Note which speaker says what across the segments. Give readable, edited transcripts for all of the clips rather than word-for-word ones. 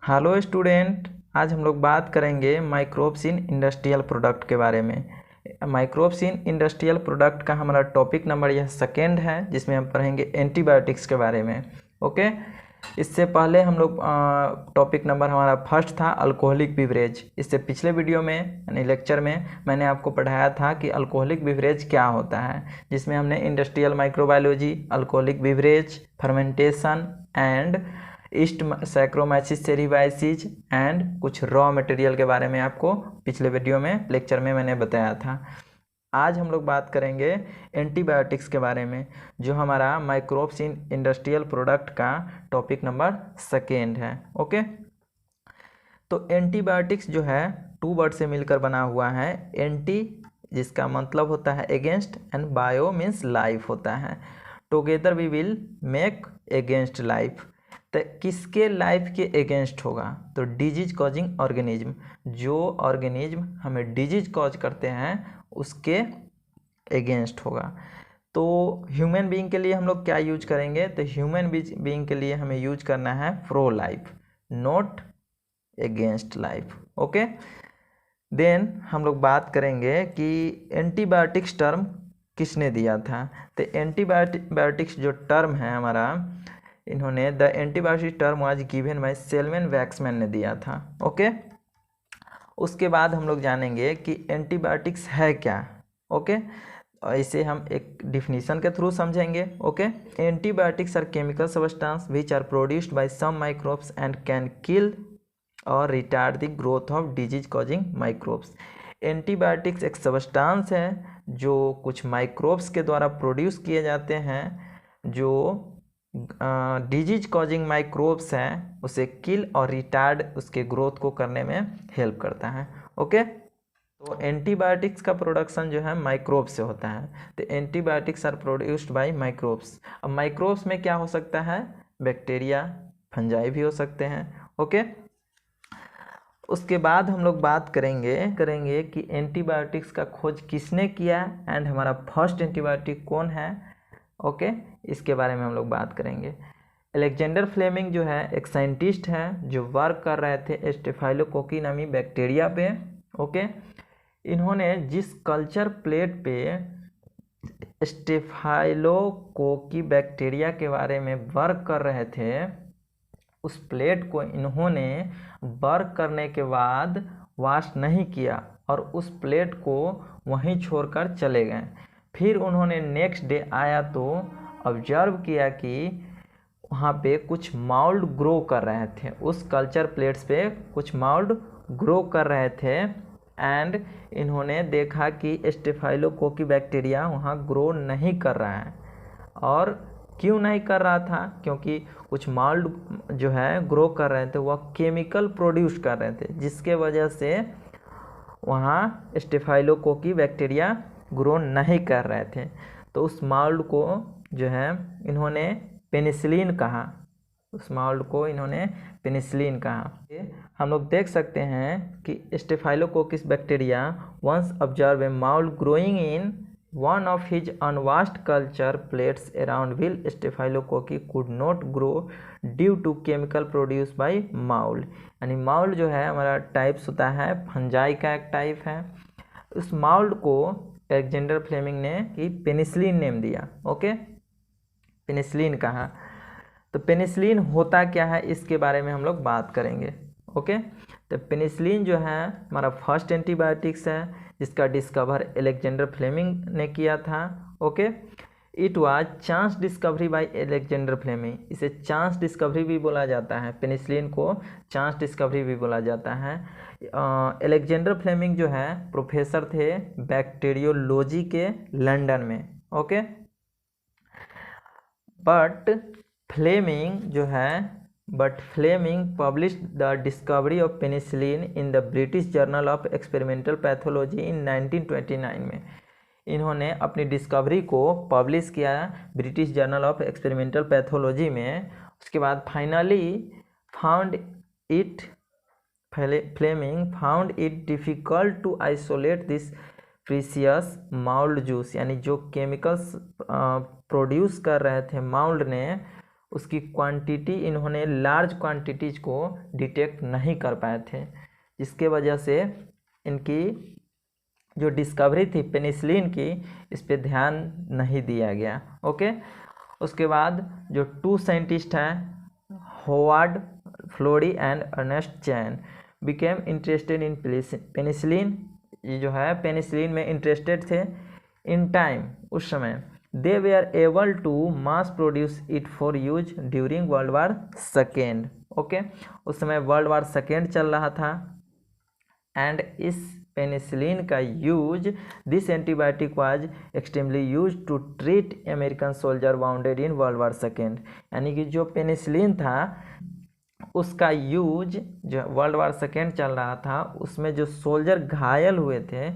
Speaker 1: Hello student. आज हम लोग बात करेंगे माइक्रोब्स इन इंडस्ट्रियल प्रोडक्ट के बारे में। माइक्रोब्स इन इंडस्ट्रियल प्रोडक्ट का हमारा टॉपिक नंबर यह सेकेंड है, जिसमें हम पढ़ेंगे एंटीबायोटिक्स के बारे में। ओके, इससे पहले हम लोग टॉपिक नंबर हमारा फर्स्ट था अल्कोहलिक बिवरेज। इससे पिछले वीडियो में यानी लेक्चर में मैंने आपको पढ़ाया था कि अल्कोहलिक बिवरेज क्या होता है, जिसमें हमने industrial microbiology, alcoholic beverage, fermentation and yeast Saccharomyces cerevisiae and कुछ रॉ मटेरियल के बारे में आपको पिछले वीडियो में लेक्चर में मैंने बताया था। आज हम लोग बात करेंगे एंटीबायोटिक्स के बारे में, जो हमारा माइक्रोब्स इन इंडस्ट्रियल प्रोडक्ट का टॉपिक नंबर सेकेंड है। ओके, तो एंटीबायोटिक्स जो है टू वर्ड से मिलकर बना हुआ है। एंटी जिसका मतलब होता है against and bio means life होता है। Together we will make against life. तो किसके लाइफ के अगेंस्ट होगा? तो डिजीज कॉजिंग ऑर्गेनिज्म, जो ऑर्गेनिज्म हमें डिजीज कॉज करते हैं उसके अगेंस्ट होगा। तो ह्यूमन बीइंग के लिए हम लोग क्या यूज करेंगे? तो ह्यूमन बीइंग के लिए हमें यूज करना है pro life, not against life. Okay, then हम लोग बात करेंगे कि एंटीबायोटिक्स टर्म किसने दिया था। तो एंटीबायोटिक्स जो टर्म है हमारा, इन्होंने the antibiotic term was given by Selman Waksman ने दिया था। ओके, उसके बाद हम लोग जानेंगे कि एंटीबायोटिक्स है क्या। ओके, इसे हम एक डिफिनीशन के थ्रू समझेंगे। Okay, antibiotics are chemical substance which are produced by some microbes and can kill or retard the growth of disease causing microbes. Antibiotics एक सब्सटेंस है जो कुछ माइक्रोब्स के द्वारा प्रोड्यूस किए जाते हैं, जो डिजीज कॉजिंग माइक्रोब्स हैं उसे किल और रिटार्ड उसके ग्रोथ को करने में हेल्प करता है। ओके, तो एंटीबायोटिक्स का प्रोडक्शन जो है माइक्रोब्स से होता है। तो antibiotics are produced by microbes. अब माइक्रोब्स में क्या हो सकता है? बैक्टीरिया, फंजाई भी हो सकते हैं। ओके, उसके बाद हम लोग बात करेंगे कि एंटीबायोटिक्स का खोज किसने किया एंड हमारा फर्स्ट एंटीबायोटिक कौन है। ओके, इसके बारे में हम लोग बात करेंगे। अलेक्जेंडर फ्लेमिंग जो है एक साइंटिस्ट है जो वर्क कर रहे थे स्टेफाइलोकोकी नामी बैक्टीरिया पे। ओके, इन्होंने जिस कल्चर प्लेट पे स्टेफाइलोकोकी बैक्टीरिया के बारे में वर्क कर रहे थे, उस प्लेट को इन्होंने वर्क करने के बाद वॉश नहीं किया और उस प्लेट को वहीं छोड़कर चले गए। फिर उन्होंने नेक्स्ट डे आया तो ऑब्जर्व किया कि वहाँ पे कुछ माउल्ड ग्रो कर रहे थे, उस कल्चर प्लेट्स पे कुछ माउल्ड ग्रो कर रहे थे। एंड इन्होंने देखा कि स्टेफाइलोकोकी बैक्टीरिया वहाँ ग्रो नहीं कर रहा है। और क्यों नहीं कर रहा था? क्योंकि कुछ माउल्ड जो है ग्रो कर रहे थे, वह केमिकल प्रोड्यूस कर रहे थे, जिसके वजह से वहाँ स्टेफाइलोकोकी बैक्टीरिया ग्रो नहीं कर रहे थे। तो उस माउल्ड को जो है इन्होंने पेनिसिलिन कहा, उस माउल्ड को इन्होंने पेनिसिलिन कहा। हम लोग देख सकते हैं कि Staphylococcus bacteria once observe a mould growing in one of his unwashed culture plates around will staphylococci could not grow due to chemical produced by mould। यानी माउल्ड जो है हमारा टाइप्स होता है, फंजाई का एक टाइप है। उस माउल्ड को अलेक्जेंडर फ्लेमिंग ने कि पेनिसिलिन नेम दिया। ओके, पेनिसिलिन कहा। तो पेनिसिलिन होता क्या है इसके बारे में हम लोग बात करेंगे। ओके, तो पेनिसिलिन जो है हमारा फर्स्ट एंटीबायोटिक्स है, जिसका डिस्कवर अलेक्जेंडर फ्लेमिंग ने किया था। Okay, it was chance discovery by Alexander Fleming. इसे चांस डिस्कवरी भी बोला जाता है, पेनिसिलिन को चांस डिस्कवरी भी बोला जाता है। अलेक्जेंडर फ्लेमिंग जो है प्रोफेसर थे बैक्टीरियोलॉजी के लंदन में। Okay, but Fleming published the discovery of penicillin in the British Journal of Experimental Pathology in 1929 में। इन्होंने अपनी डिस्कवरी को पब्लिश किया British Journal of experimental pathology में। उसके बाद Fleming found it difficult to isolate this precious mould juice, यानी जो केमिकल्स प्रोड्यूस कर रहे थे माउल्ड ने, उसकी क्वांटिटी इन्होंने लार्ज क्वांटिटीज को डिटेक्ट नहीं कर पाए थे, जिसके वजह से इनकी जो डिस्कवरी थी पेनिसिलिन की, इस पे ध्यान नहीं दिया गया। ओके, उसके बाद जो 2 साइंटिस्ट हैं, Howard Florey and Ernest Chain, became interested in penicillin. ये जो है पेनिसिलिन में इंटरेस्टेड थे इन टाइम, उस समय। They were able to mass produce it for use during World war second. Okay, उस समय वर्ल्ड वार सेकेंड चल रहा था एंड इस पेनिसिलिन का use, this antibiotic was extremely use to treat American soldier wounded in world war second. यानी कि जो पेनिसिलिन था उसका यूज जो वर्ल्ड वार सेकेंड चल रहा था उसमें जो सोल्जर घायल हुए थे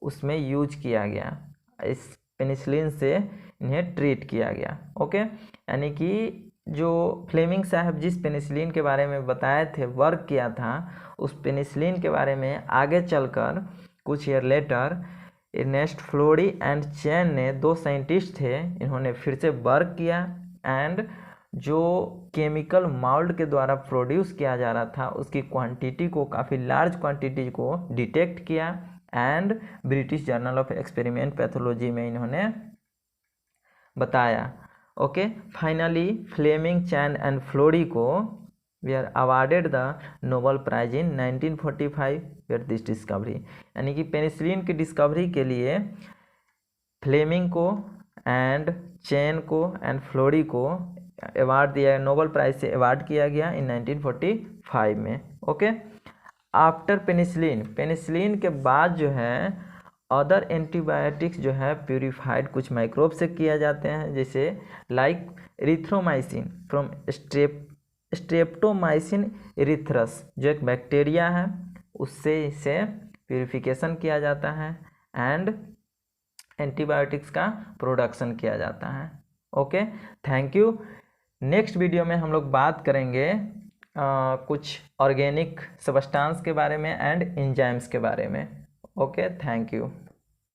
Speaker 1: उसमें यूज किया गया, इस पेनिसिलिन से इन्हें ट्रीट किया गया। ओके, यानी कि जो फ्लेमिंग साहब जिस पेनिसिलिन के बारे में बताए थे, वर्क किया था, उस पेनिसिलिन के बारे में आगे चलकर कुछ year later Ernest Florey and Chain ने, 2 साइंटिस्ट थे, इन्होंने फिर से वर्क किया एंड जो केमिकल माउल्ड के द्वारा प्रोड्यूस किया जा रहा था उसकी क्वांटिटी को, काफ़ी लार्ज क्वांटिटी को डिटेक्ट किया and British Journal of Experiment pathology में इन्होंने बताया। Okay, finally Fleming, Chain and Florey को we are awarded the Nobel prize in 1945 for this discovery. यानी कि पेनिसिलिन की डिस्कवरी के लिए फ्लेमिंग को एंड चैन को एंड फ्लोरी को अवार्ड दिया, नोबेल प्राइज से अवार्ड किया गया इन 1945 में। ओके, आफ्टर पेनिसिलिन, पेनिसिलिन के बाद जो है अदर एंटीबायोटिक्स जो है प्यूरिफाइड कुछ माइक्रोब से किया जाते हैं, जैसे लाइक एरिथ्रोमाइसिन फ्रॉम स्ट्रेप्टोमाइसिन एरिथ्रस, जो एक बैक्टीरिया है, उससे इसे प्यूरिफिकेशन किया जाता है एंड एंटीबायोटिक्स का प्रोडक्शन किया जाता है। Okay, thank you. Next video में हम लोग बात करेंगे कुछ ऑर्गेनिक सब्सटेंस के बारे में एंड एंजाइम्स के बारे में। Okay, thank you.